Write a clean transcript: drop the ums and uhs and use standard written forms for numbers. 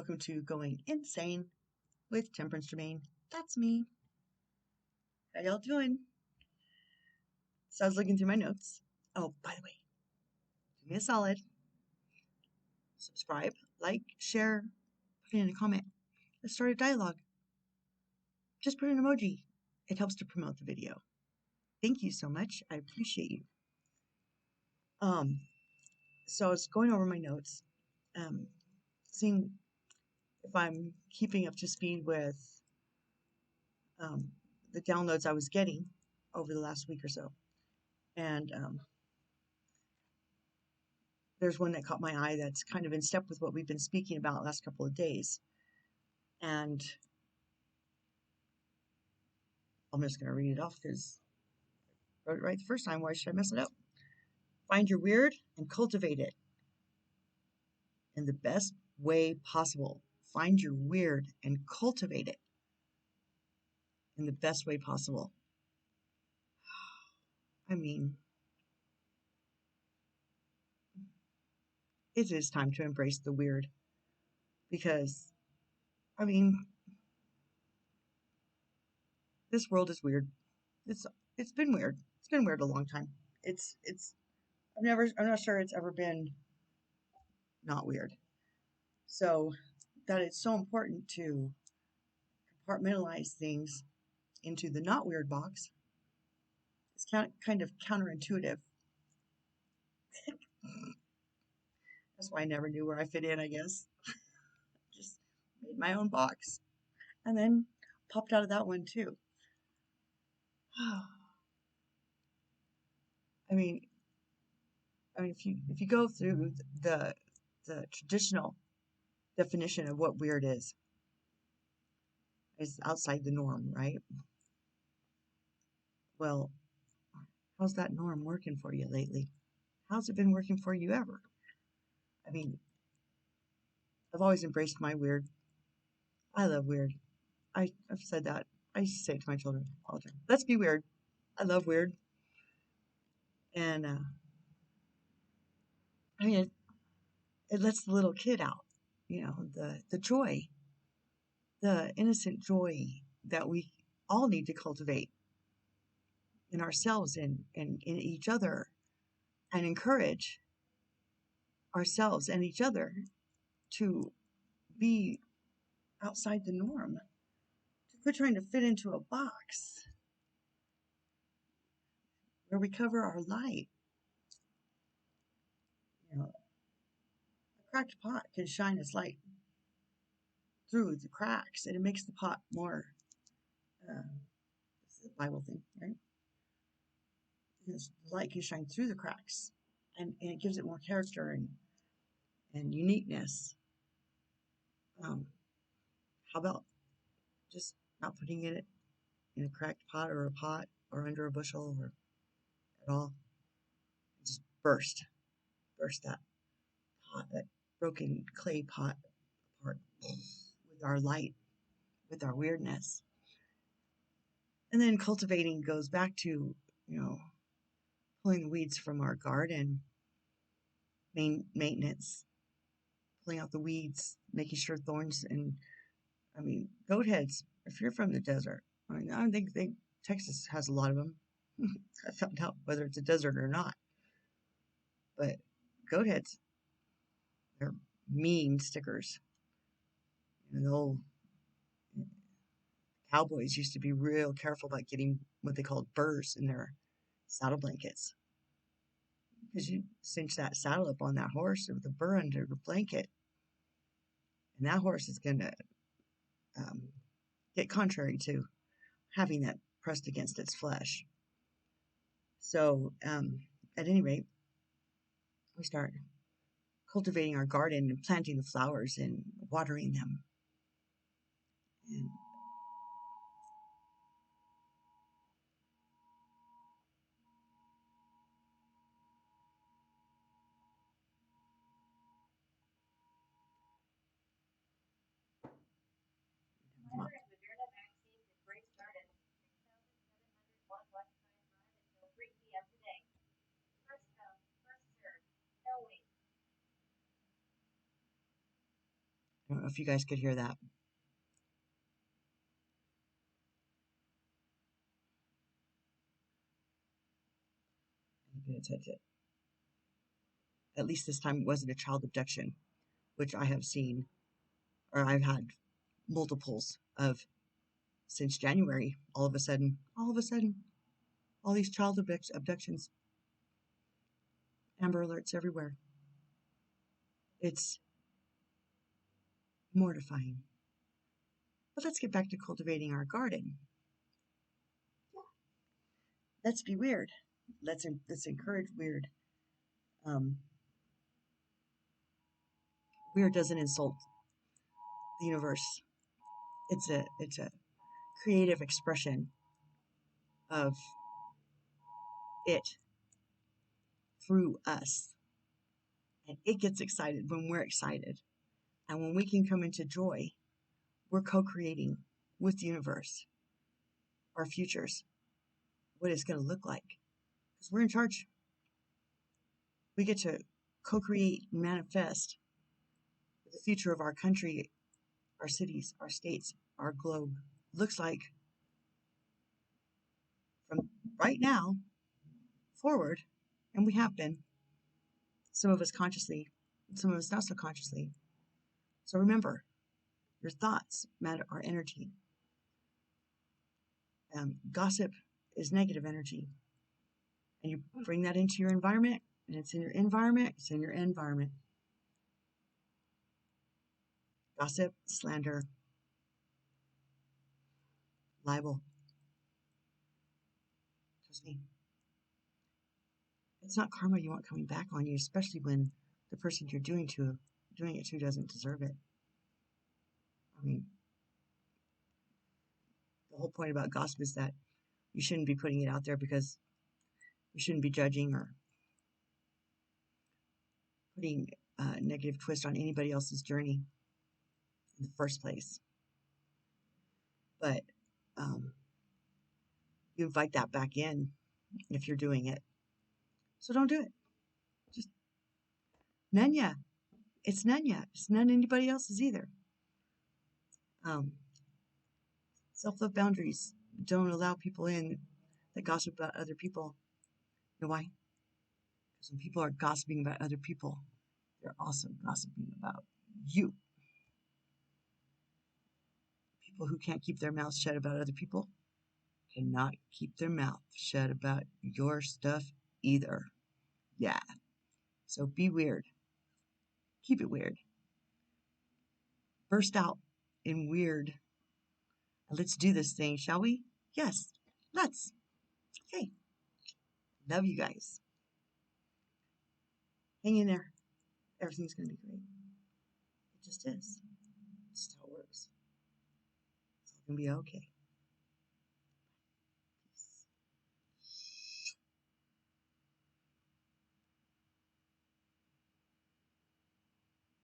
Welcome to Going Insane with Temperance Jermaine. That's me. How y'all doing? So I was looking through my notes. Oh, by the way, do me a solid. Subscribe, like, share, put in a comment. Let's start a dialogue. Just put an emoji. It helps to promote the video. Thank you so much. I appreciate you. So I was going over my notes, seeing if I'm keeping up to speed with the downloads I was getting over the last week or so. And there's one that caught my eye that's kind of in step with what we've been speaking about the last couple of days. And I'm just going to read it off because I wrote it right the first time. Why should I mess it up? Find your weird and cultivate it in the best way possible. Find your weird and cultivate it in the best way possible. I mean, it is time to embrace the weird because, I mean, this world is weird. It's been weird. It's been weird a long time. I'm not sure it's ever been not weird. So that it's so important to compartmentalize things into the not weird box. It's kind of counterintuitive. That's why I never knew where I fit in, I guess. Just made my own box and then popped out of that one too. I mean, if you go through the traditional definition of what weird is outside the norm, right? Well, how's that norm working for you lately? How's it been working for you ever? I mean, I've always embraced my weird. I love weird. I've said that. I used to say it to my children all the time. Let's be weird. I love weird. And I mean, it lets the little kid out. You know, the joy, the innocent joy that we all need to cultivate in ourselves and in each other, and encourage ourselves and each other to be outside the norm, to quit trying to fit into a box where we cover our light. You know, a cracked pot can shine its light through the cracks, and it makes the pot more. This is a Bible thing, right? Because the light can shine through the cracks, and it gives it more character and uniqueness. How about just not putting it in a cracked pot or a pot or under a bushel or at all? Just burst that pot, that broken clay pot apart with our light, with our weirdness. And then cultivating goes back to, pulling the weeds from our garden, maintenance, pulling out the weeds, making sure thorns and, goat heads. If you're from the desert, I don't think Texas has a lot of them. I found out whether it's a desert or not. But goat heads, they're mean stickers. The old cowboys used to be real careful about getting what they called burrs in their saddle blankets. Because you cinch that saddle up on that horse with a burr under the blanket, and that horse is going to get contrary to having that pressed against its flesh. So, at any rate, we start cultivating our garden and planting the flowers and watering them. And I don't know if you guys could hear that. I'm going to touch it. At least this time it wasn't a child abduction, which I have seen, or I've had multiples of since January. All of a sudden, all these child abductions, Amber Alerts everywhere. It's mortifying. But let's get back to cultivating our garden. Let's be weird. Let's encourage weird. Weird doesn't insult the universe. It's a creative expression of it through us. And it gets excited when we're excited. And when we can come into joy, we're co-creating with the universe our futures, what it's going to look like. Because we're in charge. We get to co-create and manifest the future of our country, our cities, our states, our globe. Looks like from right now forward, and we have been, some of us consciously, some of us not so consciously. So remember, your thoughts matter, our energy. Gossip is negative energy. And you bring that into your environment, and it's in your environment, it's in your environment. Gossip, slander, libel. Trust me. It's not karma you want coming back on you, especially when the person you're doing it to doesn't deserve it. I mean, the whole point about gossip is that you shouldn't be putting it out there because you shouldn't be judging or putting a negative twist on anybody else's journey in the first place. But you invite that back in if you're doing it. So don't do it. Just none ya. It's none ya. It's none anybody else's either. Self-love boundaries don't allow people in that gossip about other people. You know why? Because when people are gossiping about other people, they're also gossiping about you. People who can't keep their mouths shut about other people cannot keep their mouth shut about your stuff either. Yeah. So be weird. Keep it weird. Burst out in weird. Let's do this thing, shall we? Yes, let's. Okay. Love you guys. Hang in there. Everything's going to be great. It just is. It's just how it works. It's all going to be okay.